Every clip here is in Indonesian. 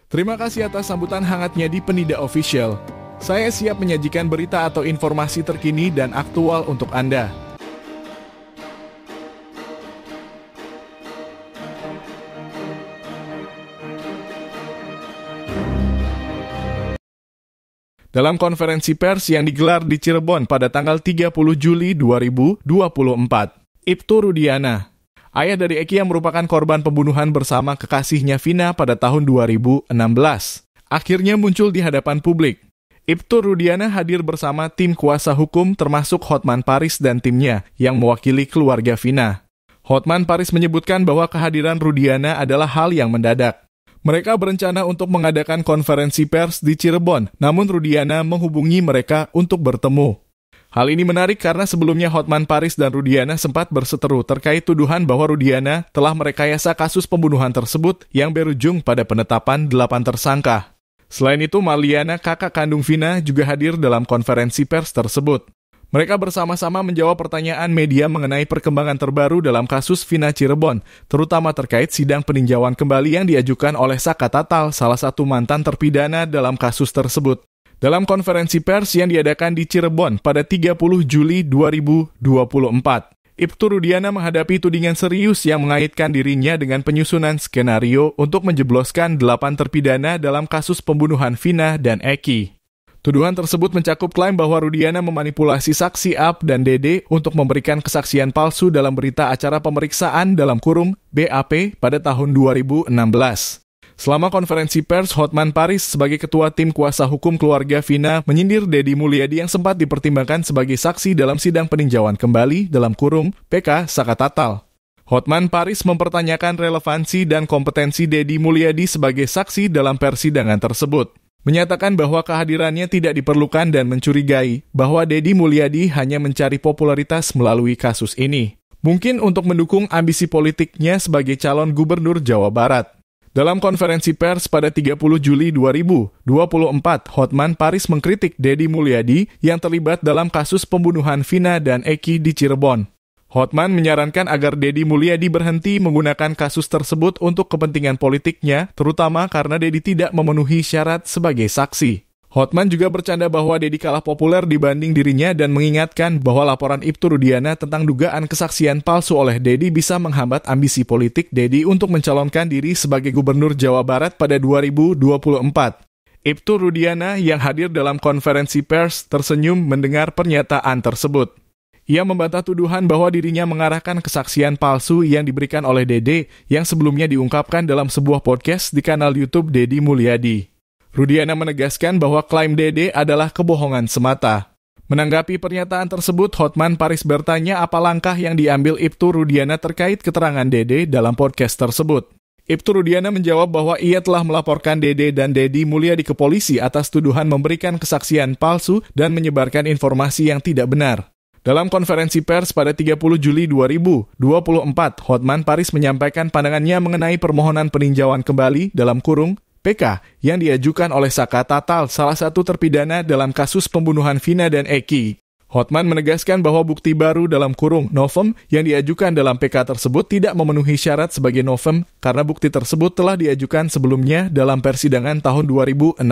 Terima kasih atas sambutan hangatnya di Penida Official. Saya siap menyajikan berita atau informasi terkini dan aktual untuk Anda. Dalam konferensi pers yang digelar di Cirebon pada tanggal 30 Juli 2024, Ibtu Rudiana, ayah dari Eki yang merupakan korban pembunuhan bersama kekasihnya Vina pada tahun 2016, akhirnya muncul di hadapan publik. Ibtu Rudiana hadir bersama tim kuasa hukum termasuk Hotman Paris dan timnya yang mewakili keluarga Vina. Hotman Paris menyebutkan bahwa kehadiran Rudiana adalah hal yang mendadak. Mereka berencana untuk mengadakan konferensi pers di Cirebon, namun Rudiana menghubungi mereka untuk bertemu. Hal ini menarik karena sebelumnya Hotman Paris dan Rudiana sempat berseteru terkait tuduhan bahwa Rudiana telah merekayasa kasus pembunuhan tersebut yang berujung pada penetapan 8 tersangka. Selain itu, Marliana, kakak kandung Vina, juga hadir dalam konferensi pers tersebut. Mereka bersama-sama menjawab pertanyaan media mengenai perkembangan terbaru dalam kasus Vina Cirebon, terutama terkait sidang peninjauan kembali yang diajukan oleh Saka Tatal, salah satu mantan terpidana dalam kasus tersebut. Dalam konferensi pers yang diadakan di Cirebon pada 30 Juli 2024, Ibtu Rudiana menghadapi tudingan serius yang mengaitkan dirinya dengan penyusunan skenario untuk menjebloskan 8 terpidana dalam kasus pembunuhan Vina dan Eki. Tuduhan tersebut mencakup klaim bahwa Rudiana memanipulasi saksi Ap dan Dede untuk memberikan kesaksian palsu dalam berita acara pemeriksaan dalam kurung BAP pada tahun 2016. Selama konferensi pers, Hotman Paris sebagai ketua tim kuasa hukum keluarga Vina menyindir Dedi Mulyadi yang sempat dipertimbangkan sebagai saksi dalam sidang peninjauan kembali dalam kurung PK Saka Tatal. Hotman Paris mempertanyakan relevansi dan kompetensi Dedi Mulyadi sebagai saksi dalam persidangan tersebut. Menyatakan bahwa kehadirannya tidak diperlukan dan mencurigai bahwa Dedi Mulyadi hanya mencari popularitas melalui kasus ini. Mungkin untuk mendukung ambisi politiknya sebagai calon gubernur Jawa Barat. Dalam konferensi pers pada 30 Juli 2024, Hotman Paris mengkritik Dedi Mulyadi yang terlibat dalam kasus pembunuhan Vina dan Eki di Cirebon. Hotman menyarankan agar Dedi Mulyadi berhenti menggunakan kasus tersebut untuk kepentingan politiknya, terutama karena Dedi tidak memenuhi syarat sebagai saksi. Hotman juga bercanda bahwa Dedi kalah populer dibanding dirinya dan mengingatkan bahwa laporan Ibtu Rudiana tentang dugaan kesaksian palsu oleh Dedi bisa menghambat ambisi politik Dedi untuk mencalonkan diri sebagai gubernur Jawa Barat pada 2024. Ibtu Rudiana yang hadir dalam konferensi pers tersenyum mendengar pernyataan tersebut. Ia membantah tuduhan bahwa dirinya mengarahkan kesaksian palsu yang diberikan oleh Dede yang sebelumnya diungkapkan dalam sebuah podcast di kanal YouTube Dedi Mulyadi. Rudiana menegaskan bahwa klaim Dede adalah kebohongan semata. Menanggapi pernyataan tersebut, Hotman Paris bertanya apa langkah yang diambil Ibtu Rudiana terkait keterangan Dede dalam podcast tersebut. Ibtu Rudiana menjawab bahwa ia telah melaporkan Dede dan Dedi Mulyadi ke polisi atas tuduhan memberikan kesaksian palsu dan menyebarkan informasi yang tidak benar. Dalam konferensi pers pada 30 Juli 2024, Hotman Paris menyampaikan pandangannya mengenai permohonan peninjauan kembali dalam kurung PK yang diajukan oleh Saka Tatal, salah satu terpidana dalam kasus pembunuhan Vina dan Eki. Hotman menegaskan bahwa bukti baru dalam kurung novem yang diajukan dalam PK tersebut tidak memenuhi syarat sebagai novem karena bukti tersebut telah diajukan sebelumnya dalam persidangan tahun 2016.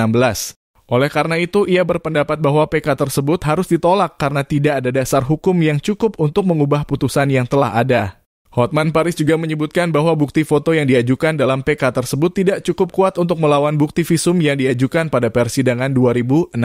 Oleh karena itu, ia berpendapat bahwa PK tersebut harus ditolak karena tidak ada dasar hukum yang cukup untuk mengubah putusan yang telah ada. Hotman Paris juga menyebutkan bahwa bukti foto yang diajukan dalam PK tersebut tidak cukup kuat untuk melawan bukti visum yang diajukan pada persidangan 2016.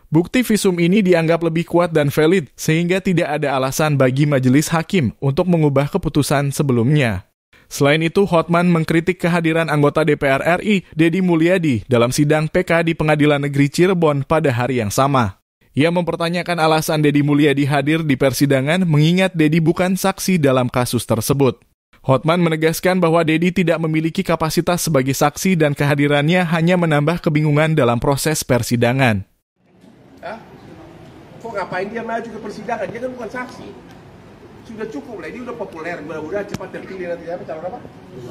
Bukti visum ini dianggap lebih kuat dan valid, sehingga tidak ada alasan bagi majelis hakim untuk mengubah keputusan sebelumnya. Selain itu, Hotman mengkritik kehadiran anggota DPR RI, Dedi Mulyadi, dalam sidang PK di Pengadilan Negeri Cirebon pada hari yang sama. Ia mempertanyakan alasan Dedi Mulyadi hadir di persidangan mengingat Dedi bukan saksi dalam kasus tersebut. Hotman menegaskan bahwa Dedi tidak memiliki kapasitas sebagai saksi dan kehadirannya hanya menambah kebingungan dalam proses persidangan. Hah? Kok ngapain dia maju ke persidangan? Dia kan bukan saksi. Sudah cukup lah, ini udah populer, mudah-mudahan cepat terpilih nanti apa calon apa?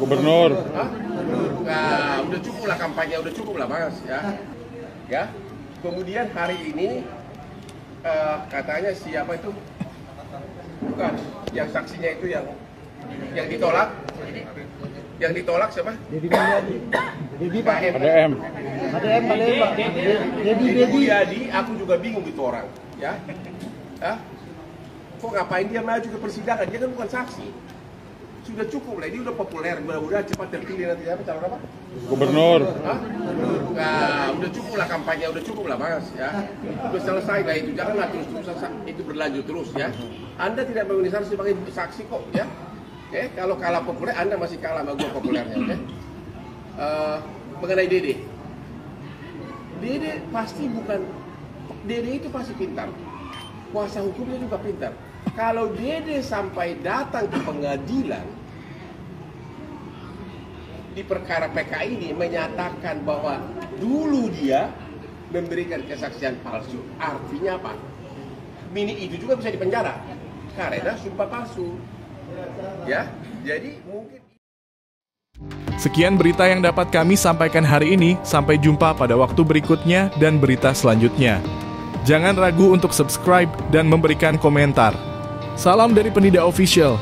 Gubernur. Hah? Nah, udah cukup lah kampanye, udah cukup lah Mas ya. Ya. Kemudian hari ini katanya siapa itu? Bukan, yang saksinya itu yang ditolak. Yang ditolak siapa? Dedi Mulyadi. Dedi Pak. ADM. ADM Pak. Dedi. Mulyadi, aku juga bingung itu orang, ya. Hah? Kok ngapain dia maju ke persidangan? Dia kan bukan saksi. Sudah cukup lah, ini udah populer, mudah-mudahan cepat terpilih nanti apa calon apa? Gubernur. Hah? Nah, udah cukup lah kampanye, udah cukup lah mas, ya. Udah selesai lah itu, janganlah terus-terusan itu berlanjut terus ya. Anda tidak memenuhi syarat sebagai saksi kok, ya. Oke, kalau kalah populer, Anda masih kalah sama gua populernya, oke? Mengenai Dede, Dede pasti bukan, Dede itu pasti pintar, kuasa hukumnya juga pintar. Kalau Dede sampai datang ke pengadilan di perkara PK ini menyatakan bahwa dulu dia memberikan kesaksian palsu, artinya apa? Mini itu juga bisa dipenjara karena sumpah palsu. Ya, jadi mungkin. Sekian berita yang dapat kami sampaikan hari ini. Sampai jumpa pada waktu berikutnya dan berita selanjutnya. Jangan ragu untuk subscribe dan memberikan komentar. Salam dari Penida Official.